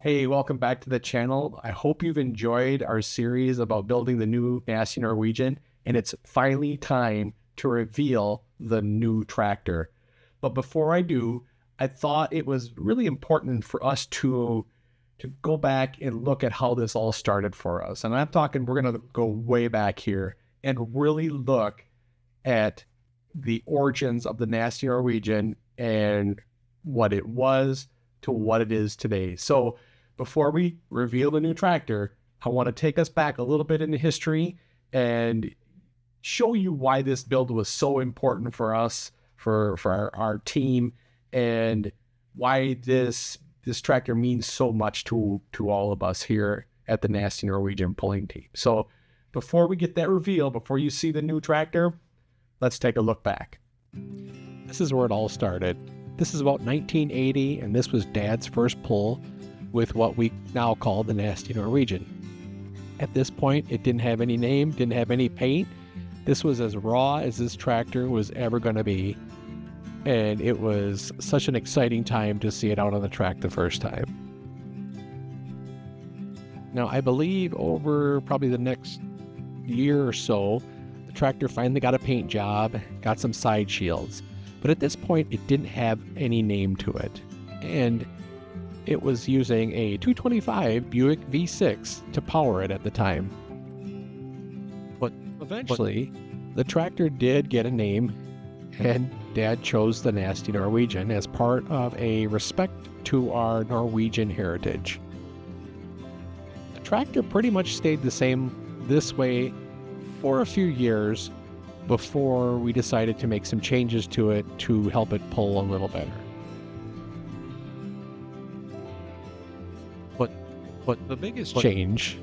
Hey, welcome back to the channel. I hope you've enjoyed our series about building the new Nasty Norwegian, and it's finally time to reveal the new tractor. But before I do, I thought it was really important for us to go back and look at how this all started for us. And I'm talking, we're going to go way back here and really look at the origins of the Nasty Norwegian and what it was to what it is today. So before we reveal the new tractor, I want to take us back a little bit into history and show you why this build was so important for us, for our team, and why this tractor means so much to all of us here at the Nasty Norwegian pulling team. So before we get that reveal, before you see the new tractor, let's take a look back. This is where it all started. This is about 1980, and this was Dad's first pull with what we now call the Nasty Norwegian. At this point, it didn't have any name, didn't have any paint. This was as raw as this tractor was ever going to be, and it was such an exciting time to see it out on the track the first time. Now, I believe over probably the next year or so, the tractor finally got a paint job, got some side shields. But at this point, it didn't have any name to it. And it was using a 225 Buick V6 to power it at the time. But eventually, the tractor did get a name, and Dad chose the Nasty Norwegian as part of a respect to our Norwegian heritage. The tractor pretty much stayed the same this way for a few years before we decided to make some changes to it to help it pull a little better. But the biggest change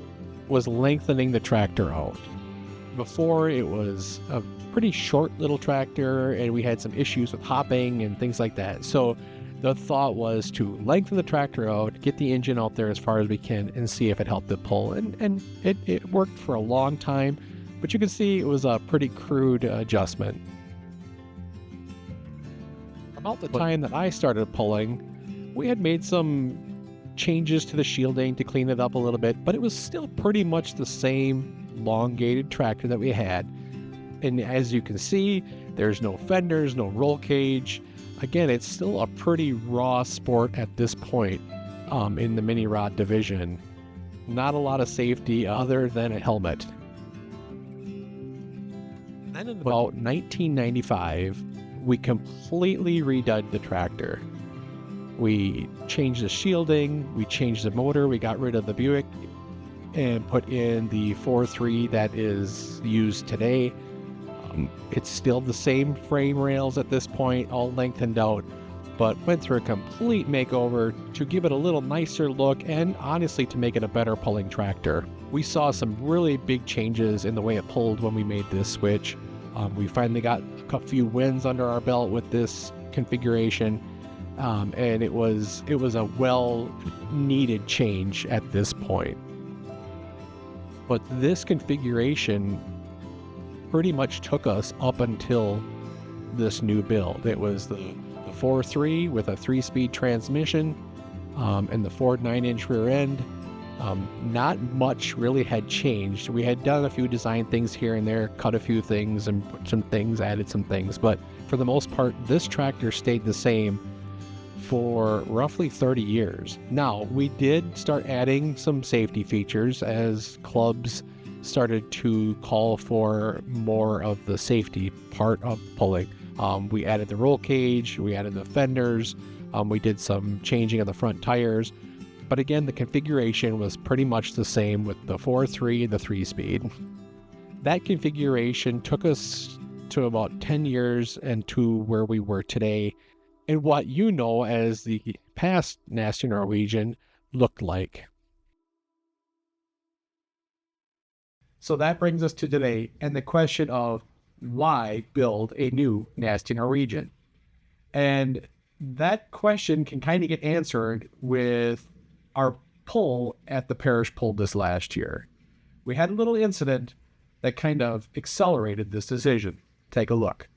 was lengthening the tractor out. Before, it was a pretty short little tractor, and we had some issues with hopping and things like that. So the thought was to lengthen the tractor out, get the engine out there as far as we can, and see if it helped it pull. And it worked for a long time, but you can see it was a pretty crude adjustment. About the time that I started pulling, we had made some changes to the shielding to clean it up a little bit, but it was still pretty much the same elongated tractor that we had. And as you can see, there's no fenders, no roll cage. Again, it's still a pretty raw sport at this point in the mini rod division. Not a lot of safety other than a helmet. Then in about 1995, we completely redid the tractor. We changed the shielding, we changed the motor, we got rid of the Buick and put in the 4.3 that is used today. It's still the same frame rails at this point, all lengthened out, but went through a complete makeover to give it a little nicer look and honestly to make it a better pulling tractor. We saw some really big changes in the way it pulled when we made this switch. We finally got a few wins under our belt with this configuration. And it was a well-needed change at this point. But this configuration pretty much took us up until this new build. It was the 4.3 with a 3-speed transmission and the Ford 9-inch rear end. Not much really had changed. We had done a few design things here and there, cut a few things and put some things, added some things, but for the most part, this tractor stayed the same for roughly 30 years. Now, we did start adding some safety features as clubs started to call for more of the safety part of pulling. We added the roll cage, we added the fenders, we did some changing of the front tires, but again, the configuration was pretty much the same with the 4.3 and the 3-speed. That configuration took us to about 10 years and to where we were today, and what you know as the past Nasty Norwegian looked like. So that brings us to today and the question of why build a new Nasty Norwegian? And that question can kind of get answered with our pull at the parish pull this last year. We had a little incident that kind of accelerated this decision. Take a look.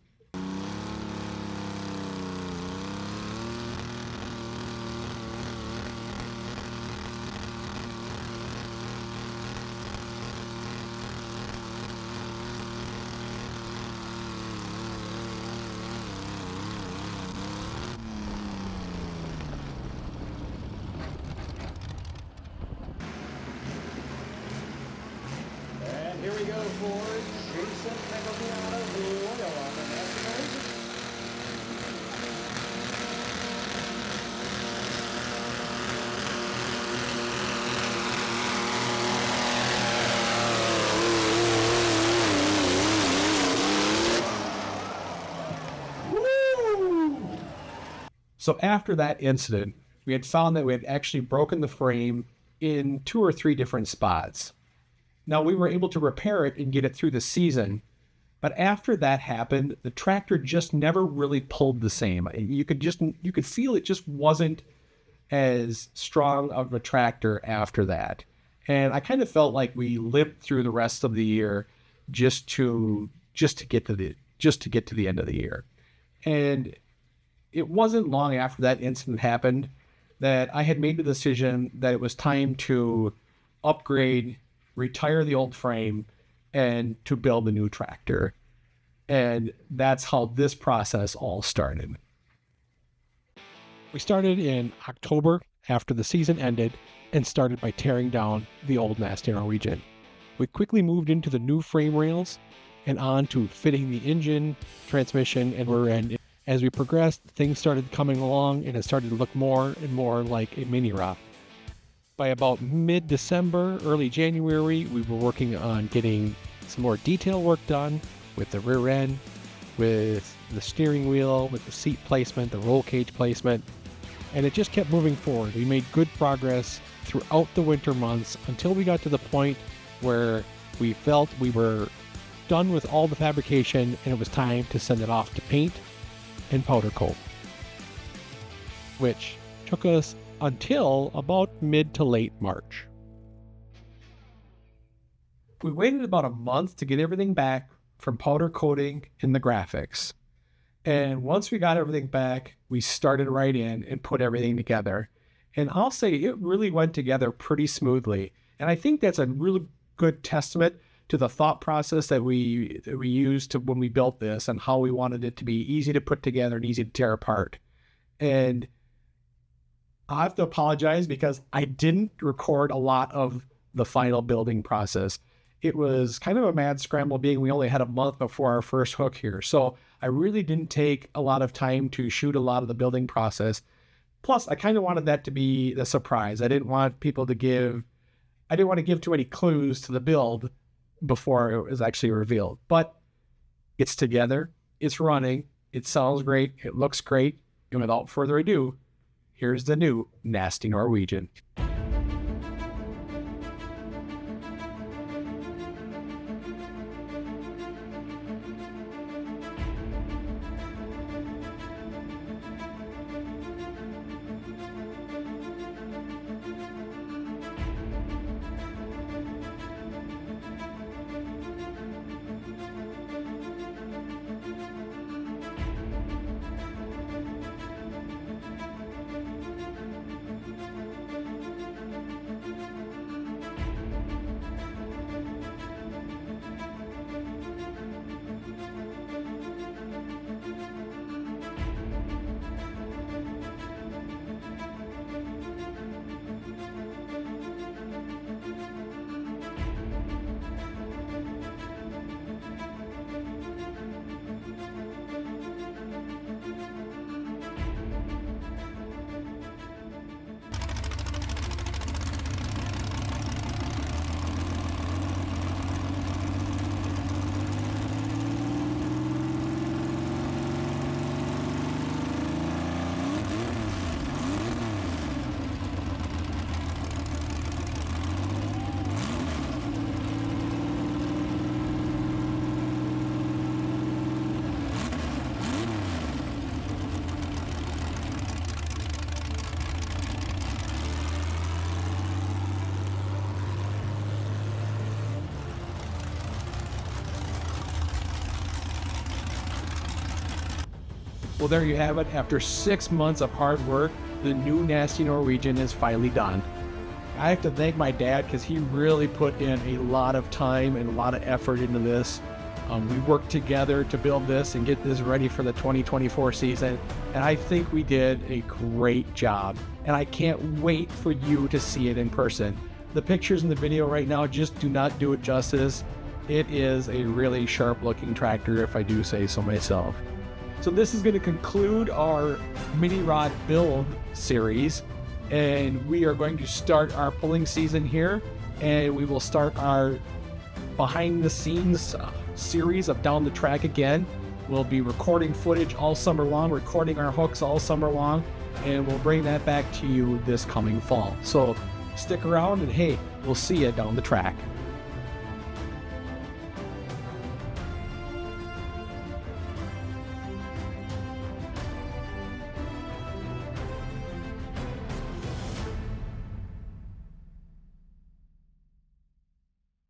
aboard Jason Megaviano's Royal on the Nasty Norwegian. So after that incident, we had found that we had actually broken the frame in 2 or 3 different spots. Now we were able to repair it and get it through the season, but after that happened, the tractor just never really pulled the same. You could feel it just wasn't as strong of a tractor after that. And I kind of felt like we limped through the rest of the year just to get to the end of the year. And it wasn't long after that incident happened that I had made the decision that it was time to upgrade, retire the old frame, and to build a new tractor. And that's how this process all started. We started in October after the season ended and started by tearing down the old Nasty Norwegian. We quickly moved into the new frame rails and on to fitting the engine, transmission, and rear end. As we progressed, things started coming along and it started to look more and more like a mini rock. By about mid-December, early January, we were working on getting some more detail work done with the rear end, with the steering wheel, with the seat placement, the roll cage placement, and it just kept moving forward. We made good progress throughout the winter months until we got to the point where we felt we were done with all the fabrication and it was time to send it off to paint and powder coat, which took us until about mid to late March. We waited about a month to get everything back from powder coating and the graphics. And once we got everything back, we started right in and put everything together. And I'll say it really went together pretty smoothly. And I think that's a really good testament to the thought process that we used to when we built this and how we wanted it to be easy to put together and easy to tear apart. And I have to apologize because I didn't record a lot of the final building process. It was kind of a mad scramble being we only had a month before our first hook here. So I really didn't take a lot of time to shoot a lot of the building process. Plus, I kind of wanted that to be the surprise. I didn't want to give too many clues to the build before it was actually revealed. But it's together, it's running, it sounds great, it looks great, and without further ado, here's the new Nasty Norwegian. Well, there you have it. After 6 months of hard work, the new Nasty Norwegian is finally done. I have to thank my dad because he really put in a lot of time and a lot of effort into this. We worked together to build this and get this ready for the 2024 season, and I think we did a great job. And I can't wait for you to see it in person. The pictures in the video right now just do not do it justice. It is a really sharp looking tractor, if I do say so myself. So this is going to conclude our mini rod build series, and we are going to start our pulling season here, and we will start our behind the scenes series of Down the Track again. We'll be recording footage all summer long, recording our hooks all summer long, and we'll bring that back to you this coming fall. So stick around, and hey, we'll see you down the track.